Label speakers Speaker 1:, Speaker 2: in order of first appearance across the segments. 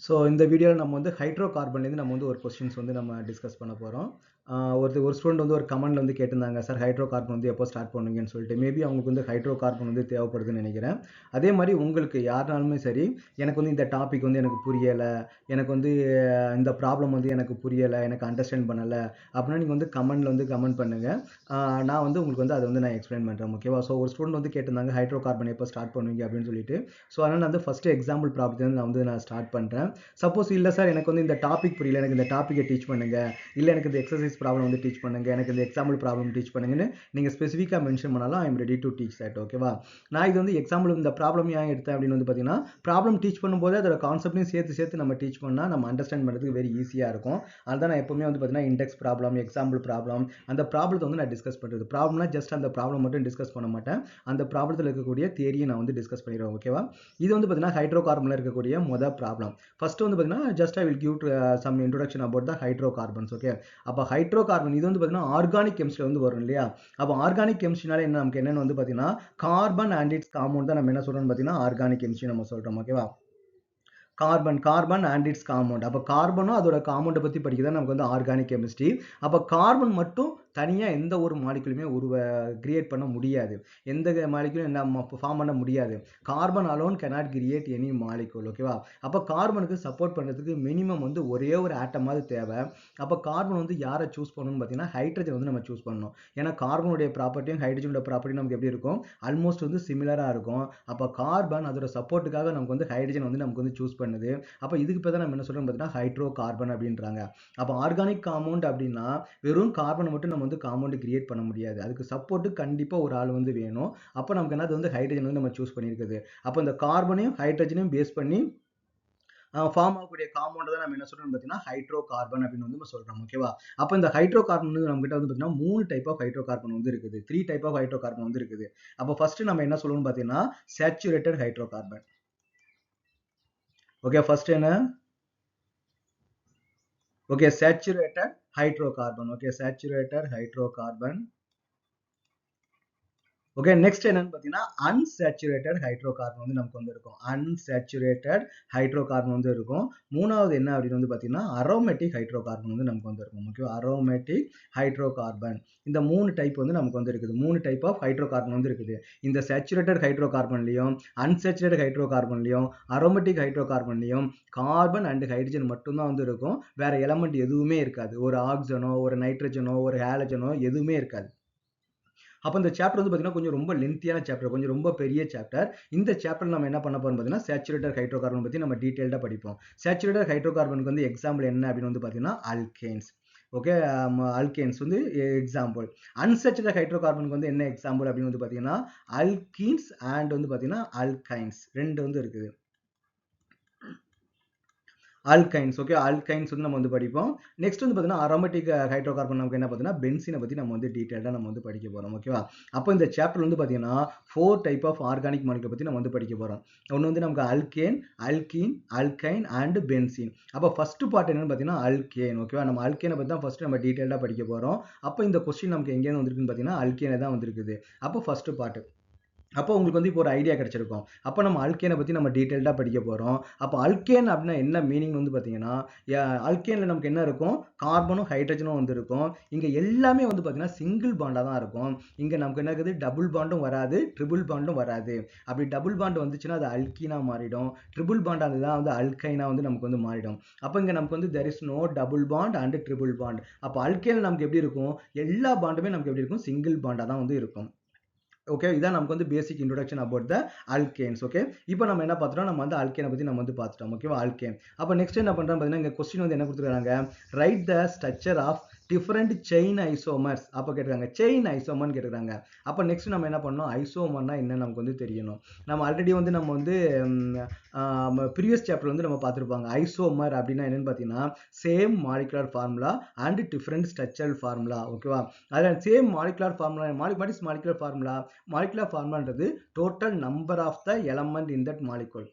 Speaker 1: So இந்த வீடியோவில் நம்ம வந்து ஹைட்ரோகார்பன்லேருந்து நம்ம வந்து ஒரு கொஸ்டின்ஸ் வந்து நம்ம டிஸ்கஸ் பண்ண போகிறோம். ஒரு ஸ்டூடெண்ட் வந்து ஒரு கமெண்ட்ல வந்து கேட்டிருந்தாங்க, சார் ஹைட்ரோகார்பன் வந்து எப்போ ஸ்டார்ட் பண்ணுவீங்கன்னு சொல்லிட்டு. மேபி அவங்களுக்கு வந்து ஹைட்ரோகார்பன் வந்து தேவைப்படுதுன்னு நினைக்கிறேன். அதே மாதிரி உங்களுக்கு யாருனாலுமே சரி, எனக்கு வந்து இந்த டாபிக் வந்து எனக்கு புரியலை, எனக்கு வந்து இந்த ப்ராப்ளம் வந்து எனக்கு புரியலை, எனக்கு அண்டர்ஸ்டாண்ட் பண்ணலை அப்படின்னா நீங்கள் வந்து கமெண்ட்ல வந்து கமெண்ட் பண்ணுங்கள். நான் வந்து உங்களுக்கு வந்து அதை வந்து நான் எக்ஸ்பிளைன் பண்ணுறேன். ஓகேவா? ஸோ ஒரு ஸ்டூடெண்ட் வந்து கேட்டிருந்தாங்க ஹைட்ரோகார்பன் எப்போ ஸ்டார்ட் பண்ணுவீங்க அப்படின்னு சொல்லிட்டு. ஸோ அதனால் நான் வந்து ஃபஸ்ட்டு எக்ஸாம்பிள் ப்ராப்ளம் வந்து நான் ஸ்டார்ட் பண்ணுறேன். சப்போஸ் இல்லை சார் எனக்கு வந்து இந்த டாபிக் புரியல, எனக்கு இந்த டாப்பிக்கை டீச் பண்ணுங்க, இல்லை எனக்கு இந்த எக்ஸசைஸ் ப்ராப்ளம் வந்து டீச் பண்ணுங்க, எனக்கு இந்த எக்ஸாம்பிள் ப்ராப்ளம் டீச் பண்ணுங்கன்னு நீங்கள் ஸ்பெசிஃபிக்காக மென்ஷன் பண்ணாலும் I am ready to teach that. ஓகேவா? நான் இது வந்து எக்ஸாம்பிள் இந்த ப்ராப்ளம் ஏன் எடுத்தேன் அப்படின்னு வந்து பார்த்தீங்கன்னா, ப்ராப்ளம் டீச் பண்ணும்போது அதோட கான்செப்டையும் சேர்த்து நம்ம டீச் பண்ணால் நம்ம அண்டர்ஸ்டாண்ட் பண்ணுறதுக்கு வெரி ஈஸியாக இருக்கும். அதுதான் நான் எப்பவுமே வந்து பார்த்தீங்கன்னா இண்டெக்ஸ் ப்ராப்ளம், எக்ஸாம்பிள் ப்ராப்ளம், அந்த ப்ராப்ளத்தை வந்து நான் டிஸ்கஸ் பண்ணுறது. ப்ராப்ளம்னா ஜஸ்ட் அந்த ப்ராப்ளம் மட்டும் டிஸ்கஸ் பண்ண மாட்டேன், அந்த ப்ராப்ளத்தில் இருக்கக்கூடிய தியரியை நான் வந்து டிஸ்கஸ் பண்ணிடுவேன். ஓகேவா? இது வந்து பார்த்தீங்கன்னா ஹைட்ரோகார்பனில் இருக்கக்கூடிய மொதல் ப்ராப்ளம். ஃபர்ஸ்ட் வந்து பார்த்தீங்கன்னா just I will give some introduction about the hydrocarbons. Okay, அப்போ ஹைட்ரோகார்பன் இது வந்து பார்த்தீங்கன்னா ஆர்கானிக் கெமிஸ்ட்ரி வந்து வரும் இல்லையா? அப்போ ஆர்கானிக் கெமிஸ்ட்ரினால என்ன நமக்கு என்னன்னு வந்து பார்த்தீங்கன்னா கார்பன் அண்ட் இட்ஸ் காம்பவுண்ட் தான் நம்ம என்ன சொல்றோம்னு பார்த்தீங்கன்னா ஆர்கானிக் கெமிஸ்ட்ரி நம்ம சொல்றோம். ஓகேவா? Carbon and it's compound. அப்போ கார்பனும் அதோட காம்பவுண்டை பற்றி படிக்கிறதா நமக்கு வந்து ஆர்கானிக் கெமிஸ்ட்ரி. அப்போ கார்பன் மட்டும் தனியாக எந்த ஒரு மாலிகுலுமே கிரியேட் பண்ண முடியாது, எந்த மாலிகுலும் என்ன ஃபார்ம் பண்ண முடியாது. Carbon alone cannot create any molecule. ஓகேவா? அப்போ கார்பனுக்கு சப்போர்ட் பண்ணுறதுக்கு மினிமம் வந்து ஒரே ஒரு ஆட்டமாவது தேவை. அப்போ கார்பன் வந்து யாரை சூஸ் பண்ணணும்னு பார்த்தீங்கன்னா ஹைட்ரஜன் வந்து நம்ம சூஸ் பண்ணணும். ஏன்னா கார்பனுடைய ப்ராப்பர்ட்டியும் ஹைட்ரஜனோட ப்ராப்பர்ட்டி நமக்கு எப்படி இருக்கும், ஆல்மோஸ்ட் வந்து சிமிலராக இருக்கும். அப்போ கார்பன் அதோட சப்போர்ட்டுக்காக நமக்கு வந்து ஹைட்ரஜன் வந்து நமக்கு வந்து சூஸ் பண்ணுது. அப்போ இதுக்கு பேர் தான் நம்ம என்ன சொல்றோம் பார்த்தீங்கன்னா ஹைட்ரோ கார்பன் அப்படின்றாங்க. அப்போ ஆர்கானிக் காம்பவுண்ட் அப்படின்னா வெறும் கார்பனை மட்டும் நம்ம வந்து காம்பவுண்ட் கிரியேட் பண்ண முடியாது, அதுக்கு சப்போர்ட்டு கண்டிப்பாக ஒரு ஆள் வந்து வேணும். அப்போ நமக்கு என்னது வந்து ஹைட்ரஜன் வந்து நம்ம சூஸ் பண்ணியிருக்குது. அப்போ இந்த கார்பனையும் ஹைட்ரஜனையும் பேஸ் பண்ணி ஃபார்ம் ஆகக்கூடிய காம்பவுண்ட் தான் நம்ம என்ன சொல்றோம் பார்த்தீங்கன்னா ஹைட்ரோ கார்பன் அப்படின்னு வந்து நம்ம சொல்றோம். ஓகேவா? அப்போ இந்த ஹைட்ரோ கார்பன் வந்து நம்ம கிட்ட வந்து பார்த்தீங்கன்னா 3 டைப் ஆஃப் ஹைட்ரோ கார்பன் வந்து இருக்குது, 3 டைப் ஆஃப் ஹைட்ரோ கார்பன் வந்து இருக்குது. அப்போ ஃபர்ஸ்ட் நம்ம என்ன சொல்லுவோம் பார்த்தீங்கன்னா saturated hydrocarbon. Okay, first என்ன? Okay, saturated hydrocarbon. Okay, saturated hydrocarbon. Okay, next என்னன்னு பார்த்தீங்கன்னா அன்சேச்சுரேட்டட் ஹைட்ரோகார்பன் வந்து நமக்கு வந்து இருக்கும். அன்சேச்சுரேட்டட் ஹைட்ரோகார்பன் வந்து இருக்கும். மூணாவது என்ன அப்படின்னு வந்து பார்த்தீங்கன்னா அரோமேட்டிக் ஹைட்ரோகார்பன் வந்து நமக்கு வந்து இருக்கும். Okay, aromatic hydrocarbon. இந்த 3 டைப் வந்து நமக்கு வந்து இருக்குது. 3 டைப் ஆஃப் ஹைட்ரோகார்பன் வந்து இருக்குது. இந்த சேச்சுரேட்டட் ஹைட்ரோகார்பன்லையும் அன்சேச்சுரேட்டட் ஹைட்ரோகார்பன்லையும் அரோமேட்டிக் ஹைட்ரோகார்பன்லையும் கார்பன் அண்ட் ஹைட்ரஜன் மட்டும்தான் வந்து இருக்கும், வேற எலமெண்ட் எதுவுமே இருக்காது. ஒரு ஆக்சிஜனோ ஒரு நைட்ரஜனோ ஒரு ஹாலஜனோ எதுவுமே இருக்காது. அப்போ இந்த சாப்டர் வந்து பார்த்தீங்கன்னா கொஞ்சம் ரொம்ப லென்த்தியான சாப்டர், கொஞ்சம் ரொம்ப பெரிய சாப்டர். இந்த சாப்டர் நம்ம என்ன பண்ண போறோம் பார்த்தீங்கன்னா சேச்சுரேட்டட் ஹைட்ரோகார்பன் பற்றி நம்ம டீட்டெயில்டாக படிப்போம். சேச்சுரேட்டட் ஹைட்ரோகார்பனுக்கு வந்து எக்ஸாம்பிள் என்ன அப்படின்னு வந்து பார்த்தீங்கன்னா அல்கேன்ஸ். ஓகே, அல்கேன்ஸ் வந்து எக்ஸாம்பிள். அன்சேச்சுரேட்டட் ஹைட்ரோகார்பனுக்கு வந்து என்ன எக்ஸாம்பிள் அப்படின்னு வந்து பார்த்தீங்கன்னா அல்கீன்ஸ் அண்ட் வந்து பார்த்தீங்கன்னா அல்கைன்ஸ் ரெண்டு வந்து இருக்குது. ஆல்கைன்ஸ். ஓகே, ஆல்கைன்ஸ் வந்து நம்ம வந்து படிப்போம். நெக்ஸ்ட் வந்து பார்த்தீங்கன்னா அரோமேட்டிக் ஹைட்ரோகார்பன் நமக்கு என்ன பார்த்தீங்கன்னா பென்சீனை பற்றி நம்ம வந்து டீட்டெயிலாக நம்ம வந்து படிக்க போகிறோம். ஓகேவா? அப்போ இந்த சாப்டர் வந்து பார்த்தீங்கன்னா 4 டைப் ஆஃப் ஆர்கானிக் மாலிகுல் பற்றி நம்ம வந்து படிக்க போகிறோம். ஒன்று வந்து நமக்கு alkane, alkene, alkyne and benzene. அப்போ ஃபர்ஸ்ட் பார்ட் என்னன்னு பார்த்தீங்கன்னா அல்கேன். ஓகேவா? நம்ம அல்கேனை பற்றி தான் ஃபர்ஸ்ட் நம்ம டீட்டெயிலாக படிக்க போகிறோம். அப்போ இந்த கொஸ்டின் நமக்கு எங்கேருந்து வந்திருக்குன்னு பார்த்தீங்கன்னா அல்கேனை தான் வந்திருக்குது. அப்போ ஃபர்ஸ்ட் பார்ட். அப்போ உங்களுக்கு வந்து இப்போ ஒரு ஐடியா கிடைச்சிருக்கும். அப்போ நம்ம அல்கேனை பற்றி நம்ம டீட்டெயில்டாக படிக்க போகிறோம். அப்போ அல்கேன் அப்படின்னா என்ன மீனிங் வந்து பார்த்தீங்கன்னா அல்கேனில் நமக்கு என்ன இருக்கும், கார்பனும் ஹைட்ரஜனும் வந்து இருக்கும். இங்கே எல்லாமே வந்து பார்த்தீங்கன்னா சிங்கிள் பாண்டாக தான் இருக்கும். இங்கே நமக்கு என்ன இருக்குது, டபுள் பாண்டும் வராது, ட்ரிபிள் பாண்டும் வராது. அப்படி டபுள் பாண்ட் வந்துச்சுன்னா அது அல்கீனாக மாறிடும், ட்ரிபிள் பாண்ட் அதுதான் வந்து அல்கைனாக வந்து நமக்கு வந்து மாறிடும். அப்போ இங்கே நமக்கு வந்து there is no double bond and triple bond. அப்போ அல்கேனில் நமக்கு எப்படி இருக்கும், எல்லா பாண்டுமே நமக்கு எப்படி இருக்கும், சிங்கிள் பாண்டாக தான் வந்து இருக்கும். ஓகே, இதான் நமக்கு வந்து basic introduction about the alkanes. Okay, இப்போ நம்ம என்ன பார்த்துட்டோம், நம்ம வந்து அல்கேனை பற்றி நம்ம வந்து பார்த்துட்டோம். ஓகேவா? அல்கேன். அப்போ நெக்ஸ்ட் என்ன பண்ணுறோம் பார்த்தீங்கன்னா இங்கே கொஸ்டின் வந்து என்ன கொடுத்துருக்காங்க, write the structure of different chain isomers. அப்போ கேட்டிருக்காங்க செயின் ஐசோமர்னு கேட்டிருக்காங்க. அப்போ நெக்ஸ்ட் நம்ம என்ன பண்ணணும், ஐசோமர்னா என்ன நமக்கு வந்து தெரியணும். நம்ம ஆல்ரெடி வந்து நம்ம வந்து ப்ரீவியஸ் சாப்டர் வந்து நம்ம பார்த்துருப்பாங்க. ஐசோமர் அப்படின்னா என்னன்னு பார்த்தீங்கன்னா same molecular formula and different structural formula. ஓகேவா? அதில் same molecular formula, what is molecular formula? Molecular ஃபார்முலான்றது total number of the element in that molecule.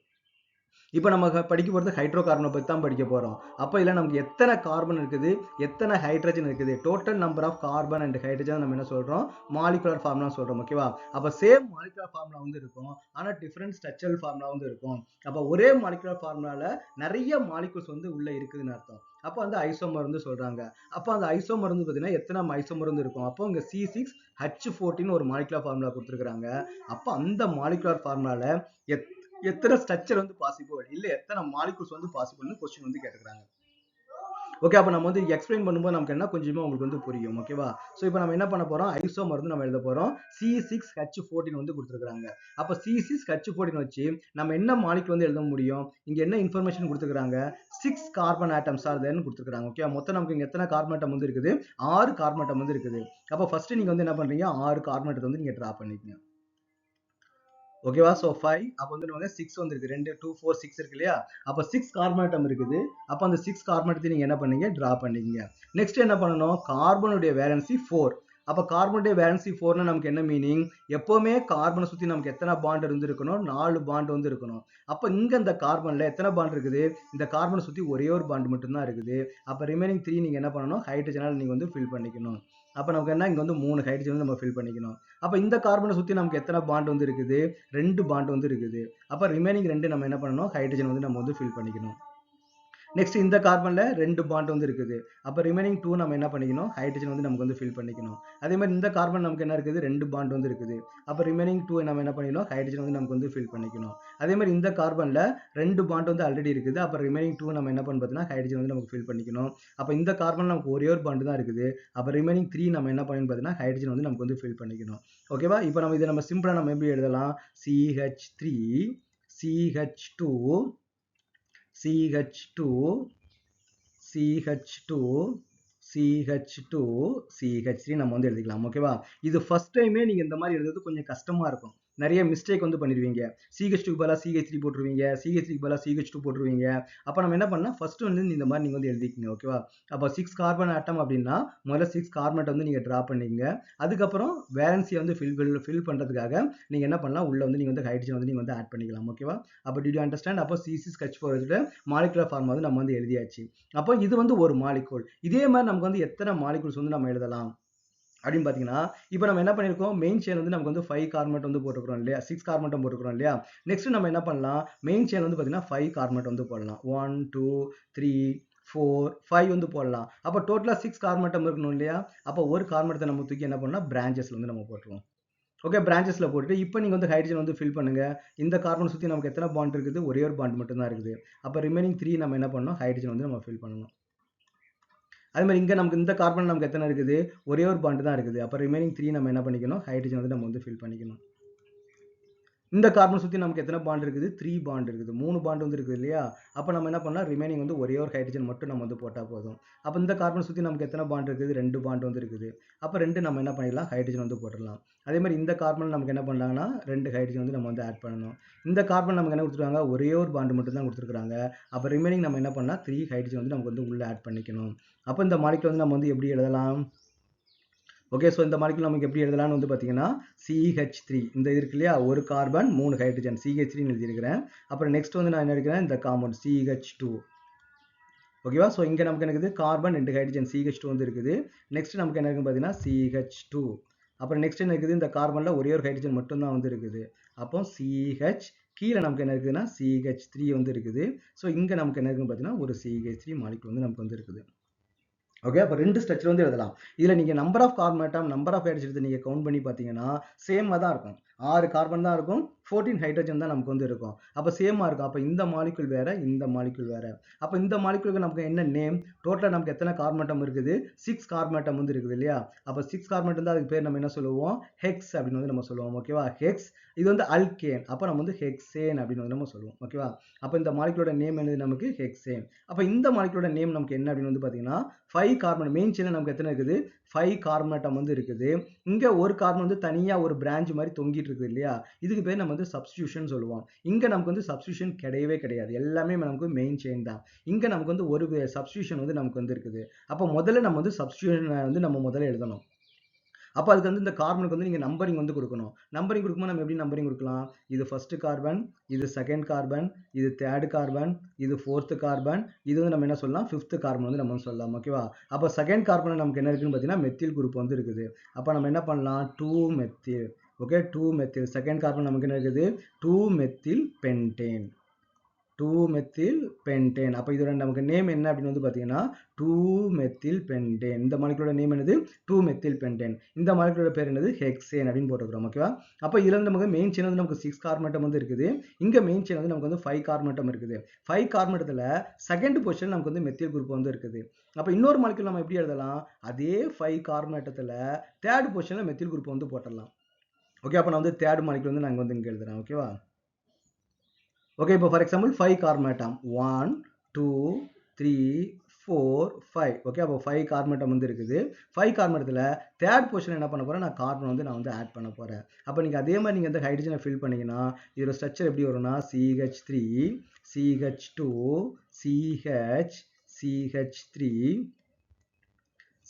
Speaker 1: இப்போ நம்ம படிக்க போகிறது ஹைட்ரோ கார்பனை பற்றி தான் படிக்க போகிறோம். அப்போ இதில் நமக்கு எத்தனை கார்பன் இருக்குது, எத்தனை ஹைட்ரஜன் இருக்குது, total number of carbon and hydrogen நம்ம என்ன சொல்கிறோம், மாலிகுலர் ஃபார்முலா சொல்கிறோம். ஓகேவா? அப்போ சேம் மாலிகுலர் ஃபார்முலா வந்து இருக்கும், ஆனால் டிஃப்ரெண்ட் ஸ்ட்ரக்சரல் ஃபார்முலா வந்து இருக்கும். அப்போ ஒரே மாலிகுலர் ஃபார்முலாவில் நிறைய மாலிகுல்ஸ் வந்து உள்ளே இருக்குதுன்னு அர்த்தம். அப்போ வந்து ஐசோமர் வந்து சொல்கிறாங்க. அப்போ அந்த ஐசோமர் வந்து பார்த்தீங்கன்னா எத்தனை ஐசோமர் வந்து இருக்கும். அப்போ இங்கே C6H14 ஒரு மாலிகுலர் ஃபார்முலா கொடுத்துருக்காங்க. அப்போ அந்த மாலிகுலர் ஃபார்முலாவில் எத்தனை ஸ்ட்ரக்சர் வந்து பாசிபிள், இல்லை எத்தனை மாலிகுல்ஸ் வந்து பாசிபிள்னு கொஸ்டின் வந்து கேட்டுக்கிறாங்க. ஓகே, அப்போ நம்ம வந்து எக்ஸ்பிளைன் பண்ணும்போது நமக்கு என்ன கொஞ்சமா உங்களுக்கு வந்து புரியும். ஓகேவா? ஸோ இப்போ நம்ம என்ன பண்ண போறோம், ஐசோமர் வந்து நம்ம எழுத போறோம். C6H14 வந்து கொடுத்துருக்காங்க. அப்போ C6H14 வச்சு நம்ம என்ன மாலிகுல் வந்து எழுத முடியும், இங்க என்ன இன்ஃபர்மேஷன் கொடுத்துருக்காங்க, 6 கார்பன் ஆட்டம்ஸ் ஆர் தேர்னு கொடுத்துருக்காங்க. ஓகே, மொத்தம் நமக்கு இங்க எத்தனை கார்பன் ஆட்டம் வந்து இருக்குது, 6 கார்பன் ஆட்டம் வந்து இருக்குது. அப்போ ஃபர்ஸ்ட் நீங்க வந்து என்ன பண்றீங்க, 6 கார்பன் ஆட்டத்தை வந்து நீங்க டிரா பண்ணிக்கங்க. ஓகேவா? ஸோ 5 அப்போ வந்து நமக்கு 6 வந்துருக்கு, 2 2 4 6 இருக்கு இல்லையா? அப்போ 6 கார்பன் ஆட்டம் இருக்குது. அப்போ அந்த 6 கார்பன் ஆட்டத்தை நீங்க என்ன பண்ணீங்க, டிரா பண்ணீங்க. நெக்ஸ்ட் என்ன பண்ணணும், கார்பனுடைய வேலன்சி 4. அப்போ கார்பனுடைய வேலன்சி 4னா நமக்கு என்ன மீனிங், எப்பவுமே கார்பனை சுத்தி நமக்கு எத்தனை பாண்ட் இருந்திருக்கணும், 4 பாண்ட் வந்து இருக்கணும். அப்போ இங்க இந்த கார்பன்ல எத்தனை பாண்ட் இருக்குது, இந்த கார்பனை சுத்தி ஒரே ஒரு பாண்ட் மட்டும் தான் இருக்குது. அப்போ ரிமைனிங் 3 நீங்க என்ன பண்ணணும், ஹைட்ரஜனால் நீங்க வந்து ஃபில் பண்ணிக்கணும். அப்போ நமக்கு என்ன, இங்க வந்து 3 ஹைட்ரஜன் நம்ம ஃபில் பண்ணிக்கணும். அப்போ இந்த கார்பனை சுத்தி நமக்கு எத்தனை பாண்ட் வந்து இருக்குது, 2 பாண்ட் வந்து இருக்குது. அப்போ ரிமைனிங் 2 நம்ம என்ன பண்ணணும், ஹைட்ரஜன் வந்து நம்ம வந்து ஃபில் பண்ணிக்கணும். நெக்ஸ்ட் இந்த கார்பன்ல 2 பாண்ட் வந்து இருக்குது. அப்போ ரிமைனிங் 2 நம்ம என்ன பண்ணிக்கணும், ஹைட்ரஜன் வந்து நமக்கு வந்து ஃபில் பண்ணிக்கணும். அதே மாதிரி இந்த கார்பன் நமக்கு என்ன இருக்குது, 2 பாண்ட் வந்து இருக்குது. அப்போ ரிமைனிங் 2 நம்ம என்ன பண்ணிக்கணும், ஹைட்ரஜன் வந்து நமக்கு வந்து ஃபில் பண்ணிக்கணும். அதே மாதிரி இந்த கார்பன்ல 2 பாண்ட் வந்து ஆல்ரெடி இருக்குது. அப்போ ரிமைனிங் 2 நம்ம என்ன பண்ண பார்த்தீங்கன்னா ஹைட்ரஜன் வந்து நமக்கு ஃபில் பண்ணிக்கணும். அப்போ இந்த கார்பன் நமக்கு ஒரே ஒரு பாண்ட் தான் இருக்குது. அப்போ ரிமைனிங் 3 நம்ம என்ன பண்ணணும் பார்த்தீங்கன்னா ஹைட்ரஜன் வந்து நமக்கு வந்து ஃபில் பண்ணிக்கணும். ஓகேவா? இப்போ நம்ம இதை நம்ம சிம்பிளா நம்ம எப்படி எழுதலாம், CH3 CH2 CH2 CH2 CH2 CH3 நம்ம வந்து எழுதிக்கலாம். ஓகேவா? இது ஃபர்ஸ்ட் டைமே நீங்க இந்த மாதிரி எழுதுறது கொஞ்சம் கஷ்டமா இருக்கும். நிறைய மிஸ்டேக் வந்து பண்ணிடுவீங்க. CH2 க்கு பதிலா CH3 போட்டுருவீங்க, CH3 க்கு பதிலா CH2 போட்டுருவீங்க. அப்போ நம்ம என்ன பண்ணலாம், ஃபர்ஸ்ட் வந்து இந்த மாதிரி நீங்க வந்து எழுதிக்கங்க. ஓகேவா? அப்போ 6 கார்பன் ஆட்டம் அப்படின்னா முதல்ல 6 கார்பன் வந்து நீங்க டிரா பண்ணிக்கங்க. அதுக்கப்புறம் வேலன்சியை வந்து ஃபில் பண்றதுக்காக நீங்க என்ன பண்ணலாம், உள்ள வந்து நீங்க வந்து ஹைட்ரஜன் வந்து நீங்க வந்து ஆட் பண்ணிக்கலாம். ஓகேவா? அப்போ டிட் யூ அண்டர்ஸ்டாண்ட்? அப்போ C6H4 வச்சுட்டு மாலிகுலர் ஃபார்முலா வந்து நம்ம வந்து எழுதியாச்சு. அப்போ இது வந்து ஒரு மாலிகூல். இதே மாதிரி நமக்கு வந்து எத்தனை மாலிகூல்ஸ் வந்து நம்ம எழுதலாம் அப்படின்னு பார்த்தீங்கன்னா, இப்போ நம்ம என்ன பண்ணியிருக்கோம், மெயின் செயின் வந்து நமக்கு வந்து 5 கார்பன் வந்து போட்டுக்கிறோம் இல்லையா, 6 கார்பன் போட்டுக்கிறோம் இல்லையா. நெக்ஸ்ட் நம்ம என்ன பண்ணலாம், மெயின் செயின் வந்து பார்த்தீங்கன்னா 5 கார்பன் வந்து போடலாம். 1 2 3 4 5 வந்து போடலாம். அப்போ டோட்டலா 6 கார்பன் இருக்கணும் இல்லையா. அப்போ ஒரு கார்பன் நம்ம தூக்கி என்ன பண்ணலாம், பிரான்ச்சஸ்ல வந்து நம்ம போட்டுருவோம். ஓகே, பிரான்ச்சஸ்ல போட்டுட்டு இப்போ நீங்க வந்து ஹைட்ரஜன் வந்து ஃபில் பண்ணுங்க. இந்த கார்பன் சுத்தி நமக்கு எத்தனை பாண்ட் இருக்குது, ஒரே ஒரு பாண்ட் மட்டும் தான் இருக்குது. அப்போ ரிமைனிங் 3 நம்ம என்ன பண்ணணும், ஹைட்ரஜன் வந்து நம்ம ஃபில் பண்ணணும். அதே மாதிரி இங்க நமக்கு இந்த கார்பன் நமக்கு எத்தனை இருக்குது, ஒரே ஒரு பாண்ட் தான் இருக்குது. அப்போ ரிமைனிங் 3 நம்ம என்ன பண்ணிக்கணும், ஹைட்ரஜன் வந்து நம்ம வந்து ஃபில் பண்ணிக்கணும். இந்த கார்பன் சுத்தி நமக்கு எத்தனை பாண்ட் இருக்குது, 3 பாண்ட் இருக்குது. 3 பாண்ட் வந்து இருக்குது இல்லையா. அப்போ நம்ம என்ன பண்ணலாம், ரிமைனிங் வந்து ஒரே ஒரு ஹைட்ரஜன் மட்டும் நம்ம வந்து போட்டா போதும். அப்போ இந்த கார்பன் சுத்தி நமக்கு எத்தனை பாண்ட் இருக்குது, 2 பாண்ட் வந்து இருக்குது. அப்போ 2 நம்ம என்ன பண்ணிடலாம், ஹைட்ரஜன் வந்து போட்டுடலாம். அதே மாதிரி இந்த கார்பன் நமக்கு என்ன பண்ணாங்கன்னா 2 ஹைட்ரஜன் வந்து நம்ம வந்து ஆட் பண்ணணும். இந்த கார்பன் நமக்கு என்ன கொடுத்துருக்காங்க, ஒரே ஒரு பாண்ட் மட்டும் தான் கொடுத்துருக்காங்க. அப்போ ரிமைனிங் நம்ம என்ன பண்ணலாம், 3 ஹைட்ரஜன் வந்து நமக்கு வந்து உள்ள ஆட் பண்ணிக்கணும். அப்போ இந்த மாலிகுல் வந்து நம்ம வந்து எப்படி எழுதலாம், ஓகே. ஸோ இந்த மாலிகுல் நமக்கு எப்படி எழுதலாம்னு வந்து பார்த்தீங்கன்னா, CH3 இந்த இது இருக்கு இல்லையா, ஒரு கார்பன் 3 ஹைட்ரஜன் CH3 எழுதியிருக்கிறேன். அப்புறம் நெக்ஸ்ட் வந்து நான் என்ன எடுக்கிறேன், இந்த காம்பவுண்ட் CH2. ஓகேவா? ஸோ இங்கே நமக்கு என்ன இருக்குது, கார்பன் 2 ஹைட்ரஜன் CH2 வந்து இருக்குது. நெக்ஸ்ட் நமக்கு என்ன இருக்குன்னு பார்த்தீங்கன்னா CH2. அப்புறம் நெக்ஸ்ட் என்ன இருக்குது, இந்த கார்பன்ல ஒரே ஒரு ஹைட்ரஜன் மட்டும் தான் வந்து இருக்குது. அப்போ CH, கீழே நமக்கு என்ன இருக்குதுன்னா CH3 வந்து இருக்குது. ஸோ இங்கே நமக்கு என்ன இருக்குன்னு பார்த்தீங்கன்னா ஒரு CH3 மாலிகுல் வந்து நமக்கு வந்து இருக்குது. ஓகே, அப்போ 2 ஸ்ட்ரக்சர் வந்து எழுதலாம். இதில் நீங்கள் number of carbon atom, number of hydrogen நீங்கள் கவுண்ட் பண்ணி பார்த்தீங்கன்னா சேமாக தான் இருக்கும். 6 கார்பன் தான் இருக்கும், 14 ஹைட்ரஜன் தான் நமக்கு வந்து இருக்கும். அப்போ சேமாக இருக்கும். அப்போ இந்த மாலிகுல் வேற, இந்த மாலிகுல் வேற. அப்போ இந்த மாலிகுலுக்கு நமக்கு என்ன நேம், டோட்டலாக நமக்கு எத்தனை கார்பன் ஆட்டம் இருக்குது, 6 கார்பன் ஆட்டம் வந்து இருக்குது இல்லையா. அப்போ 6 கார்பன் ஆட்டம் தான், அதுக்கு பேர் நம்ம என்ன சொல்லுவோம், ஹெக்ஸ் அப்படின்னு வந்து நம்ம சொல்லுவோம். ஓகேவா? ஹெக்ஸ். இது வந்து அல்கேன். அப்போ நம்ம வந்து ஹெக்சேன் அப்படின்னு வந்து நம்ம சொல்லுவோம். ஓகேவா? அப்போ இந்த மாலிகுலோட நேம் என்னது, நமக்கு ஹெக்சேன். அப்போ இந்த மாலிகுலோட நேம் நமக்கு என்ன அப்படின்னு வந்து பார்த்தீங்கன்னா 5 கார்பன், மெயின் செயின்ல நமக்கு எத்தனை இருக்குது, 5 கார்பன் ஆட்டம் வந்து இருக்குது. இங்க ஒரு கார்பன் வந்து தனியா ஒரு பிரான்ச் மாதிரி தொங்கிட்டு இருக்குது இல்லையா, இதுக்கு பேர் நம்ம வந்து சப்ஸ்டிடியூஷன் சொல்லுவோம். இங்க நமக்கு வந்து சப்ஸ்டிடியூஷன் கிடையவே கிடையாது, எல்லாமே நமக்கு மெயின் செயின் தான். இங்க நமக்கு வந்து ஒரு சப்ஸ்டிடியூஷன் வந்து நமக்கு வந்து இருக்குது. அப்போ முதல்ல நம்ம வந்து சப்ஸ்டிடியூஷன் வந்து நம்ம முதல்ல எழுதணும். அப்போ அதுக்கு வந்து இந்த கார்பனுக்கு வந்து நீங்கள் நம்பரிங் வந்து கொடுக்கணும். நம்பரிங் கொடுக்கும்போது நம்ம எப்படி நம்பரிங் கொடுக்கலாம்? இது ஃபர்ஸ்ட் கார்பன், இது செகண்ட் கார்பன், இது தேர்ட் கார்பன், இது ஃபோர்த் கார்பன், இது வந்து நம்ம என்ன சொல்லலாம்? ஃபிஃப்த் கார்பன் வந்து நம்ம சொல்லலாம். ஓகேவா? அப்போ செகண்ட் கார்பன் நமக்கு என்ன இருக்குன்னு பார்த்தீங்கன்னா மெத்தில் குரூப் வந்து இருக்குது. அப்போ நம்ம என்ன பண்ணலாம்? 2 methyl. Okay, 2 methyl. Second carbon நமக்கு என்ன இருக்குது? 2 மெத்தில் பென்டேன். 2 methyl pentane. அப்போ இதோட நமக்கு நேம் என்ன அப்படின்னு வந்து பார்த்தீங்கன்னா 2 மெத்தில் பென்டேன். இந்த மாலிகுலோட நேம் என்னது? 2 மெத்தில் பென்டேன். இந்த மாலிகுலோட பேர் என்னது? ஹெக்சேன் அப்படின்னு போட்டுக்கிறோம். ஓகேவா? அப்போ இதுல இருந்து நமக்கு மெயின் செயின் வந்து நமக்கு 6 கார்பன் வந்து இருக்குது. இங்க மெயின் செயின் வந்து நமக்கு வந்து 5 கார்பன் இருக்குது. 5 கார்பன்ல செகண்ட் பொசிஷன் நமக்கு வந்து மெத்தில் குரூப் வந்து இருக்குது. அப்போ இன்னொரு மாலிகுல் நம்ம எப்படி எழுதலாம்? அதே 5 கார்பன்ல தேர்ட் பொசிஷன்ல மெத்தில் குரூப் வந்து போட்டுடலாம். ஓகே, அப்போ நான் வந்து தேர்ட் மாலிகுல் வந்து நாங்கள் வந்து இங்கே எழுதுறேன். ஓகேவா? ஓகே, இப்போ for example 5 carbon atom 1 2 3 4 5. Okay, அப்போ 5 கார்பன் ஆட்டம் வந்து இருக்குது. 5 கார்பன் ஆட்டத்தில் தேர்ட் பொசிஷன் என்ன பண்ண போறேன்? நான் கார்பன் வந்து நான் வந்து ஆட் பண்ண போறேன். அப்போ நீங்க அதே மாதிரி நீங்க இந்த ஹைட்ரஜனை ஃபில் பண்ணீங்கன்னா இதோட ஸ்ட்ரக்சர் எப்படி வரும்னா CH3 CH2 CH CH3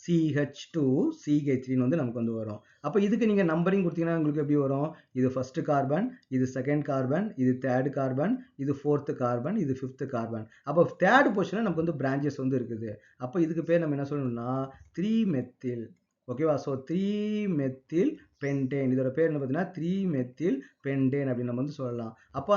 Speaker 1: CH2 CH3 வந்து நமக்கு வந்து வரும். அப்போ இதுக்கு நீங்க நம்பரிங் கொடுத்தீங்கன்னா உங்களுக்கு எப்படி வரும்? இது ஃபர்ஸ்ட் கார்பன், இது செகண்ட் கார்பன், இது தேர்ட் கார்பன், இது ஃபோர்த் கார்பன், இது ஃபிஃப்த் கார்பன். அப்போ தேர்ட் பொசிஷன்ல நமக்கு வந்து பிரான்ச்சஸ் வந்து இருக்குது. அப்போ இதுக்கு பேர் நம்ம என்ன சொல்லணும்னா 3 மெத்தில். ஓகேவா? So 3 methyl pentane. இதோட பேர் என்ன பார்த்தீங்கன்னா 3 மெத்தில் பென்டேன் அப்படின்னு நம்ம வந்து சொல்லலாம். அப்போ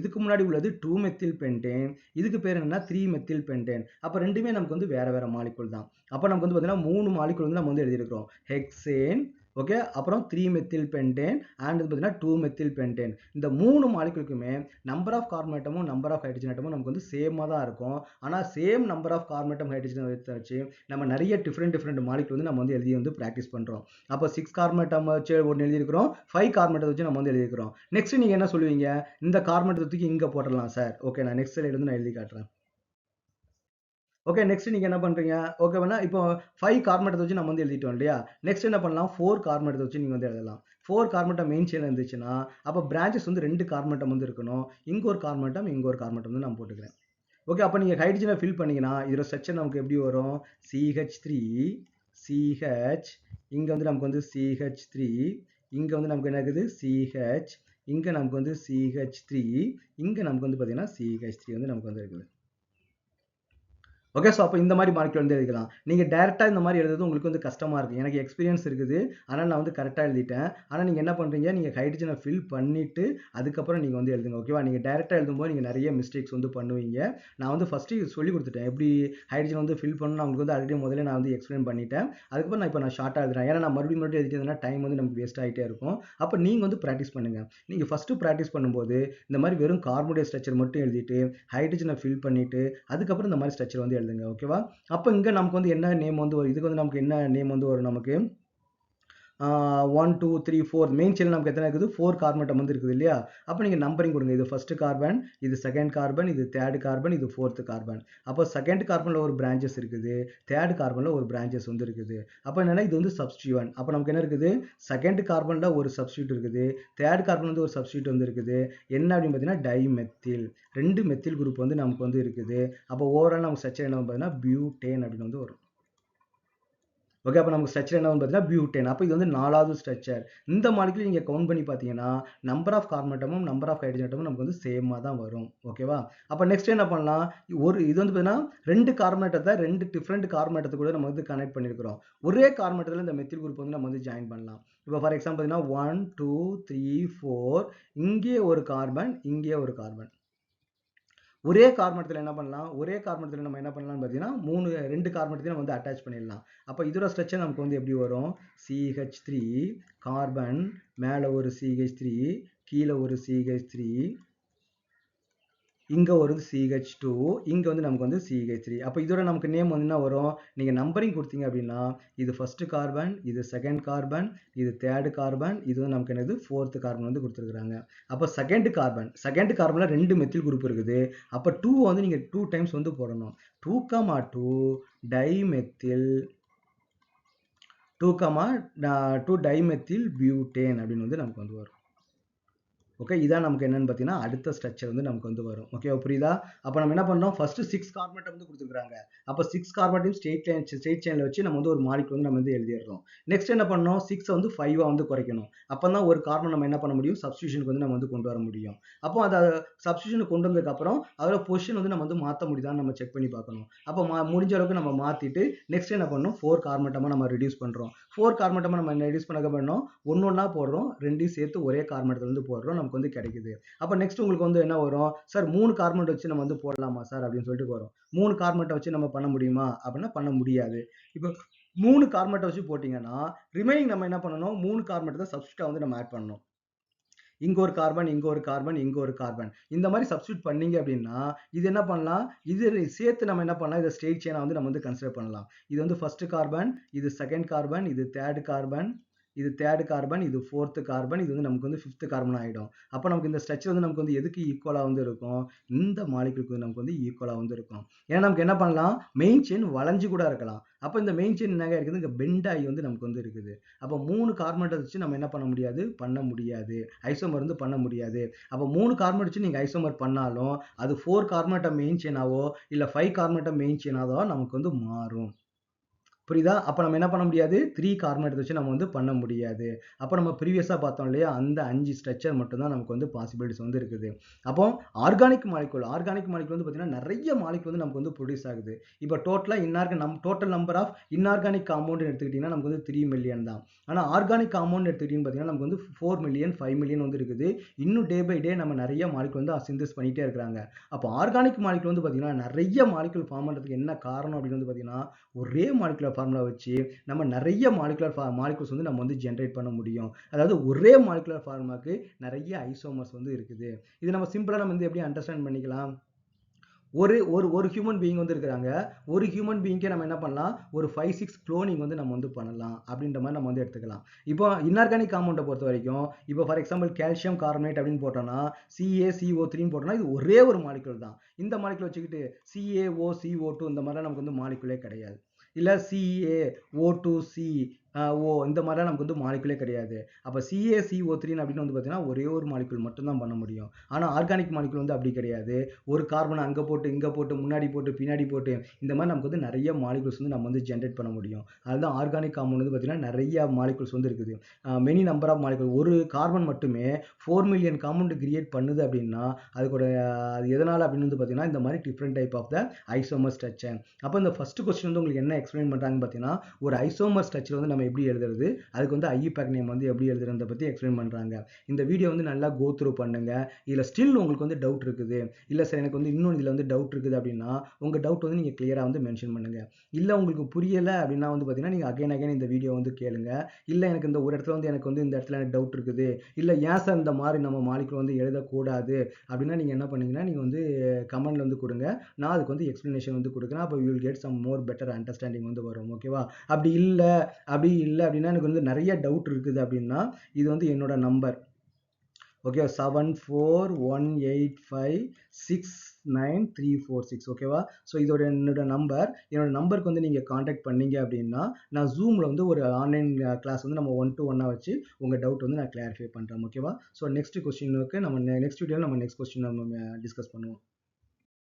Speaker 1: இதுக்கு முன்னாடி உள்ளது 2 மெத்தில் பென்டேன். இதுக்கு பேர் என்னன்னா 3 மெத்தில் பென்டேன். அப்போ ரெண்டுமே நமக்கு வந்து வேற வேற மாலிகுல் தான். அப்போ நமக்கு வந்து பார்த்தீங்கன்னா 3 மாலிகுல் வந்து நம்ம வந்து எழுதியிருக்கிறோம். ஹெக்சேன், ஓகே, அப்புறம் 3 மெத்தில் பென்டேன் அண்ட் பார்த்தீங்கன்னா 2 மெத்தில் பென்டேன். இந்த 3 மாலிகுலுக்குமே நம்பர் ஆஃப் கார்பன் ஆட்டமும் நம்பர் ஆஃப் ஹைட்ரஜன் ஆட்டமும் நமக்கு வந்து சேமாக தான் இருக்கும். ஆனால் same number of carbon atom hydrogen வச்சு நம்ம நிறைய டிஃப்ரெண்ட் மாலிகுல் வந்து நம்ம வந்து எழுதி வந்து ப்ராக்டிஸ் பண்ணுறோம். அப்போ 6 கார்பன் ஆட்டம் வச்சு ஒன்று எழுதியிருக்கிறோம், 5 கார்பன் ஆட்டத்தை வச்சு நம்ம வந்து எழுதியிருக்கிறோம். நெக்ஸ்ட் நீங்கள் என்ன சொல்லுவீங்க? இந்த கார்பன் ஆட்டத்தை தூக்கி இங்கே போடலாம் சார். ஓகே, நான் நெக்ஸ்ட் ஸ்லைடு வந்து நான் எழுதி காட்டுறேன். ஓகே, நெக்ஸ்ட் நீங்க என்ன பண்றீங்க? ஓகேவா? இப்போ 5 கார்பன் வச்சு நம்ம வந்து எழுதிட்டோம் இல்லையா? நெக்ஸ்ட் என்ன பண்ணலாம்? 4 கார்பன் வச்சு நீங்க வந்து எழுதலாம். 4 கார்பன் மெயின் செயின்ல இருந்துச்சுன்னா அப்ப பிரான்ச்சஸ் வந்து 2 கார்பன் வந்து இருக்கணும். இங்க ஒரு கார்பன், இங்க ஒரு கார்பன் வந்து நான் போட்டுக்கிறேன். ஓகே, அப்ப நீங்க ஹைட்ரஜனை ஃபில் பண்ணீங்கன்னா இதோட ஸ்ட்ரக்சர் நமக்கு எப்படி வரும்? CH3 CH, இங்க வந்து நமக்கு வந்து CH3, இங்க வந்து நமக்கு என்ன இருக்குது? CH, இங்க நமக்கு வந்து CH3, இங்க நமக்கு வந்து பாத்தீங்கன்னா CH3 வந்து நமக்கு வந்து இருக்குது. ஓகே, ஸோ அப்போ இந்த மாதிரி மாலிகுல் வந்து எழுதிக்கலாம். நீங்கள் டேரெக்டாக இந்த மாதிரி எழுதுறது உங்களுக்கு வந்து கஷ்டமாக இருக்குது. எனக்கு எக்ஸ்பீரியன்ஸ் இருக்குது, அதனால் நான் வந்து கரெக்டாக எழுதிட்டேன். ஆனால் நீங்கள் என்ன பண்ணுறீங்க? நீங்கள் ஹைட்ரஜனை ஃபில் பண்ணிவிட்டு அதுக்கப்புறம் நீங்கள் வந்து எழுதுங்க. ஓகேவா? நீங்கள் டேரெக்டாக எழுதும்போது நீங்கள் நிறைய மிஸ்டேக்ஸ் வந்து பண்ணுவீங்க. நான் வந்து ஃபஸ்ட்டு சொல்லி கொடுத்துட்டேன். எப்படி ஹைட்ரஜன் வந்து ஃபில் பண்ணணும் உங்களுக்கு வந்து ஆல்ரெடி முதல்ல நான் வந்து எக்ஸ்பிளைன் பண்ணிட்டேன். அதுக்கப்புறம் நான் ஷார்ட்டாக எழுதுறேன். ஏன்னா நான் மறுபடியும் எழுதிட்டேன்னா டைம் வந்து நமக்கு வேஸ்ட் ஆகிட்டே இருக்கும். அப்போ நீங்கள் வந்து ப்ராக்டிஸ் பண்ணுங்கள். நீங்கள் ஃபஸ்ட்டு ப்ராக்டிஸ் பண்ணும்போது இந்த மாதிரி வெறும் கார்பனுடைய ஸ்ட்ரக்சர் மட்டும் எழுதிட்டு ஹைட்ரஜனை ஃபில் பண்ணிவிட்டு அதுக்கப்புறம் இந்த மாதிரி ஸ்ட்ரக்சர் வந்து எழுதுங்க. ஓகேவா? அப்போ இங்க நமக்கு வந்து என்ன நேம் வந்து வரும்? இதுக்கு வந்து நமக்கு என்ன நேம் வந்து வரும்? நமக்கு 1 2 3 4 மெயின் செயின்ல நமக்கு எத்தனை இருக்குது? 4 கார்பன் ஆட்டம் வந்து இருக்குது இல்லையா? அப்போ நீங்க நம்பரிங் கொடுங்க. இது ஃபர்ஸ்ட் கார்பன், இது செகண்ட் கார்பன், இது தேர்ட் கார்பன், இது ஃபோர்த் கார்பன். அப்போ செகண்ட் கார்பன்ல ஒரு பிரான்ச்சஸ் இருக்குது, தேர்ட் கார்பன்ல ஒரு பிரான்ச்சஸ் வந்து இருக்குது. அப்போ என்னன்னா இது வந்து சப்ஸ்டிட்யூவன்ட். அப்போ நமக்கு என்ன இருக்குது? செகண்ட் கார்பன்ல ஒரு சப்ஸ்டிட்யூட் இருக்குது, தேர்ட் கார்பன் வந்து ஒரு சப்ஸ்டிட்யூட் வந்து இருக்குது. என்ன அப்படின்னு பார்த்தீங்கன்னா டைமெத்தில். 2 மெத்தில் குரூப் வந்து நமக்கு வந்து இருக்குது. அப்போ ஓவரால் நமக்கு ஸ்ட்ரக்சர் என்ன பார்த்தீங்கன்னா பியூட்டேன் அப்படின்னு வந்து வரும். ஓகே, அப்போ நமக்கு ஸ்ட்ரக்சர் என்ன பார்த்தீங்கன்னா பியூட்டேன். அப்போ இது வந்து 4வது ஸ்ட்ரக்சர். இந்த மாலிகுல் நீங்க கவுண்ட் பண்ணி பார்த்தீங்கன்னா நம்பர் ஆஃப் கார்பன் ஆட்டமும் நம்பர் ஆஃப் ஹைட்ரஜன் ஆட்டமும் நமக்கு வந்து சேமா தான் வரும். ஓகேவா? அப்போ நெக்ஸ்ட் என்ன பண்ணலாம்? இது வந்து பார்த்தீங்கன்னா 2 கார்பன் ஆட்டத்தை 2 டிஃப்ரெண்ட் கார்பன் ஆட்டத்தை கூட நம்ம வந்து கனெக்ட் பண்ணியிருக்கிறோம். ஒரே கார்பன் ஆட்டத்தில் இந்த மெத்தில் குரூப் வந்து நம்ம வந்து ஜாயின் பண்ணலாம். இப்போ ஃபார் எக்ஸாம்பிள் பார்த்தீங்கன்னா 1 2 3 4 இங்கே ஒரு கார்பன், இங்கே ஒரு கார்பன். ஒரே கார்பனத்தில் என்ன பண்ணலாம்? ஒரே கார்பனத்தில் நம்ம என்ன பண்ணலாம்னு பார்த்தீங்கன்னா 2 கார்பனத்தையும் நம்ம வந்து அட்டாச் பண்ணிடலாம். அப்போ இதோட ஸ்ட்ரக்சர் நமக்கு வந்து எப்படி வரும்? CH3 கார்பன், மேலே ஒரு CH3, கீழே ஒரு CH3, இங்க ஒரு CH2, இங்க வந்து நமக்கு வந்து CH3. அப்போ இதோட நமக்கு நேம் வந்து என்ன வரும்? நீங்க நம்பரிங் கொடுத்தீங்க அப்படின்னா இது ஃபர்ஸ்ட் கார்பன், இது செகண்ட் கார்பன், இது தேர்ட் கார்பன், இது வந்து நமக்கு என்னது? ஃபோர்த் கார்பன் வந்து கொடுத்துருக்காங்க. அப்போ செகண்ட் கார்பன்ல 2 மெத்தில் குரூப் இருக்குது. அப்போ 2 வந்து நீங்க 2 டைம்ஸ் வந்து போடணும். 2,2 டைமெத்தில் 2, 2 டைமெத்தில் பியூட்டேன் அப்படின்னு வந்து நமக்கு வந்து வரும். ஓகே, இதான் நமக்கு என்னன்னு பார்த்தீங்கன்னா அடுத்த ஸ்ட்ரக்சர் வந்து நமக்கு வந்து வரும். ஓகே, புரியுதா? அப்போ நம்ம என்ன பண்ணோம், ஃபர்ஸ்ட் 6 கார்பன் வந்து கொடுத்துருக்காங்க. அப்போ 6 கார்பன் ஸ்ட்ரெயிட் செயின்ல வச்சு நம்ம வந்து ஒரு மாலிகுல் வந்து நம்ம வந்து எழுதிடுறோம். நெக்ஸ்ட் என்ன பண்ணோம், 6 வந்து 5 வந்து குறைக்கணும். அப்பதான் ஒரு கார்பன் நம்ம என்ன பண்ண முடியும், சப்ஸ்டியூஷனுக்கு வந்து நம்ம வந்து கொண்டு வர முடியும். அப்போ அதை சப்ஸ்டியூஷன் கொண்டு வந்ததுக்கு அப்புறம் அதோட பொசிஷன் வந்து நம்ம வந்து மாற்ற முடியுதான்னு நம்ம செக் பண்ணி பார்க்கணும். அப்போ முடிஞ்ச அளவுக்கு நம்ம மாத்திட்டு நெக்ஸ்ட் என்ன பண்ணணும், 4 கார்பன் நம்ம ரெடியூஸ் பண்றோம். 4 கார்பன் நம்ம ரெடியூஸ் பண்ண பண்ணோம், ஒன்னொன்னா போடுறோம், ரெண்டையும் சேர்த்து ஒரே கார்பன் வந்து போடுறோம், நமக்கு வந்து கிடைக்குது. அப்போ நெக்ஸ்ட் உங்களுக்கு வந்து என்ன வரும், சார் 3 கார்பன் வச்சு நம்ம வந்து போடலாமா சார் அப்படின்னு சொல்லிட்டு வரும். 3 கார்பன் வச்சு நம்ம பண்ண முடியுமா அப்படின்னா பண்ண முடியாது. இப்போ 3 கார்பன் வச்சு போட்டீங்கன்னா ரிமைனிங் நம்ம என்ன பண்ணணும், 3 கார்பன் தான் சப்ஸ்டியூட்டா வந்து நம்ம ஆட் பண்ணணும். இங்க ஒரு கார்பன், இங்க ஒரு கார்பன், இங்க ஒரு கார்பன், இந்த மாதிரி சப்ஸ்டியூட் பண்ணீங்க அப்படின்னா இது என்ன பண்ணலாம், இது சேர்த்து நம்ம என்ன பண்ணலாம், இதை ஸ்ட்ரெயிட் செயினா வந்து நம்ம வந்து கன்சிடர் பண்ணலாம். இது வந்து ஃபர்ஸ்ட் கார்பன், இது செகண்ட் கார்பன், இது தேர்ட் கார்பன், இது தேர்ட் கார்பன், இது ஃபோர்த் கார்பன், இது வந்து நமக்கு வந்து ஃபிஃப்த் கார்பன் ஆயிடும். அப்போ நமக்கு இந்த ஸ்ட்ரக்சர் வந்து நமக்கு வந்து எதுக்கு ஈக்குவலா வந்து இருக்கும், இந்த மாலிகுலுக்கு நமக்கு வந்து ஈக்குவலா வந்து இருக்கும். ஏன்னா நமக்கு என்ன பண்ணலாம், மெயின் செயின் வளைஞ்சு கூட இருக்கலாம். அப்போ இந்த மெயின் செயின் என்ன இருக்குது, இங்க பெண்ட் ஆகி வந்து நமக்கு வந்து இருக்குது. அப்போ 3 கார்பன் வச்சு நம்ம என்ன பண்ண முடியாது, பண்ண முடியாது, ஐசோமர் வந்து பண்ண முடியாது. அப்போ 3 கார்பன் வச்சு நீங்க ஐசோமர் பண்ணாலும் அது 4 கார்பன் மெயின் செயினாவோ இல்ல 5 கார்பன் மெயின் செயினாவோ நமக்கு வந்து மாறும். புரியுதா? அப்போ நம்ம என்ன பண்ண முடியாது, 3 கார்பன் வச்சு நம்ம வந்து பண்ண முடியாது. அப்போ நம்ம ப்ரீவியஸா பார்த்தோம் இல்லையா, அந்த 5 ஸ்ட்ரக்சர் மட்டும் தான் நமக்கு வந்து பாசிபிலிட்டிஸ் வந்து இருக்குது. அப்போ ஆர்கானிக் மாலிகுல் வந்து பார்த்தீங்கன்னா நிறைய மாலிகுல் வந்து நமக்கு வந்து ப்ரொடியூஸ் ஆகுது. இப்போ டோட்டலா total number of inorganic compound எடுத்துக்கிட்டீங்கன்னா நமக்கு வந்து 3 மில்லியன் தான். ஆனா ஆர்கானிக் காம்பவுண்ட் எடுத்துக்கிட்டீங்கன்னு பார்த்தீங்கன்னா நமக்கு வந்து 4 மில்லியன் 5 மில்லியன் வந்து இருக்குது. இன்னும் டே பை டே நம்ம நிறைய மாலிகுல் வந்து சிந்தசிஸ் பண்ணிட்டே இருக்காங்க. அப்போ ஆர்கானிக் மாலிகுல் வந்து பார்த்தீங்கன்னா நிறைய மாலிகுல் ஃபார்ம் பண்றதுக்கு என்ன காரணம் அப்படின்னு வந்து பார்த்தீங்கன்னா ஒரே மாலிகுலர் ஃபார்முலா வச்சு நம்ம நிறைய மாலிகுல்ஸ் வந்து நம்ம வந்து ஜென்ரேட் பண்ண முடியும். அதாவது ஒரே மாலிகுலர் ஃபார்முலாக்கு நிறைய ஐசோமர்ஸ் வந்து இருக்குது. இது நம்ம சிம்பிளா நம்ம வந்து எப்படி அண்டர்ஸ்டாண்ட் பண்ணிக்கலாம், ஒரு ஒரு ஒரு ஹியூமன் பீயிங் வந்து இருக்கிறாங்க. ஒரு ஹியூமன் பீயிங்கே நம்ம என்ன பண்ணலாம், ஒரு 5-6 குளோனிங் வந்து நம்ம வந்து பண்ணலாம் அப்படின்ற மாதிரி நம்ம வந்து எடுத்துக்கலாம். இப்போ இன்ஆர்கானிக் காம்பவுண்டை பொறுத்த வரைக்கும் இப்போ ஃபார் எக்ஸாம்பிள் கால்சியம் கார்பனேட் அப்படின்னு போட்டோம்னா CaCO3 போட்டோம்னா இது ஒரே ஒரு மாலிகுல் தான். இந்த மாலிகுல் வச்சுக்கிட்டு CaOCO2 இந்த மாதிரி நமக்கு வந்து மாலிகுலே கிடையாது. இல்ல CaO2C இந்த மாதிரிலாம் நமக்கு வந்து மாலிகுலே கிடையாது. அப்போ CaCO3 அப்படின்னு வந்து பார்த்தீங்கன்னா ஒரே ஒரு மாலிகுல் மட்டும் தான் பண்ண முடியும். ஆனா ஆர்கானிக் மாலிகுல் வந்து அப்படி கிடையாது. ஒரு கார்பன் அங்க போட்டு இங்க போட்டு முன்னாடி போட்டு பின்னாடி போட்டு இந்த மாதிரி நமக்கு வந்து நிறைய மாலிகுல்ஸ் வந்து நம்ம வந்து ஜென்ரேட் பண்ண முடியும். அதுதான் ஆர்கானிக் காம்பவுண்ட் வந்து பார்த்தீங்கன்னா நிறைய மாலிகுல்ஸ் வந்து இருக்குது. மெனி நம்பர் ஆஃப் மாலிகுல், ஒரு கார்பன் மட்டுமே 4 மில்லியன் காம்பவுண்ட் கிரியேட் பண்ணுது அப்படின்னா அதுக்கூட அது எதனால அப்படின்னு வந்து பார்த்தீங்கன்னா இந்த மாதிரி different type of the isomer structure. அப்போ இந்த ஃபர்ஸ்ட் கொஸ்டின் வந்து உங்களுக்கு என்ன எக்ஸ்பிளைன் பண்றாங்கன்னு பார்த்தீங்கன்னா ஒரு ஐசோமர் ஸ்ட்ரக்சர் வந்து நம்ம எப்படி எழுதுறது, அதுக்கு வந்து ஐயூபேக் நேம் வந்து எப்படி எழுதுறத பத்தி எக்ஸ்பிளைன் பண்றாங்க. இந்த வீடியோ வந்து நல்லா கோ த்ரூ பண்ணுங்க. இதுல ஸ்டில் உங்களுக்கு வந்து டவுட் இருக்குது, இல்ல சார் எனக்கு வந்து இன்னும் இதுல வந்து டவுட் இருக்குது அப்படின்னா உங்க டவுட் வந்து நீங்க கிளியரா வந்து மென்ஷன் பண்ணுங்க. இல்ல உங்களுக்கு புரியல அப்படின்னா வந்து பாத்தீங்கன்னா நீங்க அகைன் இந்த வீடியோ வந்து கேளுங்க. இல்ல எனக்கு இந்த ஒரு இடத்துல வந்து எனக்கு வந்து இந்த இடத்துல எனக்கு டவுட் இருக்குது, இல்ல ஏன் சார் இந்த மாதிரி நம்ம மாலிகுல் வந்து எழுதக்கூடாது அப்படின்னா நீங்க என்ன பண்ணீங்கன்னா நீங்க வந்து கமெண்ட்ல வந்து கொடுங்க. நான் அதுக்கு வந்து எக்ஸ்பிளனேஷன் வந்து கொடுக்குறேன். அப்போ you will get some more better understanding வந்து வரும். ஓகேவா? அப்படி இல்லை அப்படின்னா எனக்கு வந்து நிறைய டவுட் இருக்குது அப்படின்னா இது வந்து என்னோட நம்பர். ஓகே, 7418569346. ஓகேவா? ஸோ இதோட என்னோட நம்பருக்கு வந்து நீங்கள் காண்டாக்ட் பண்ணீங்க அப்படின்னா நான் ஜூமில் வந்து ஒரு ஆன்லைன் கிளாஸ் வந்து நம்ம 1-to-1 வச்சு உங்கள் டவுட் வந்து நான் கிளாரிஃபை பண்ணுறேன். ஓகேவா? ஸோ நெக்ஸ்ட் கொஸ்டினுக்கு நம்ம நெக்ஸ்ட் வீடியோவில் நம்ம நெக்ஸ்ட் கொஸ்டின் நம்ம டிஸ்கஸ் பண்ணுவோம்.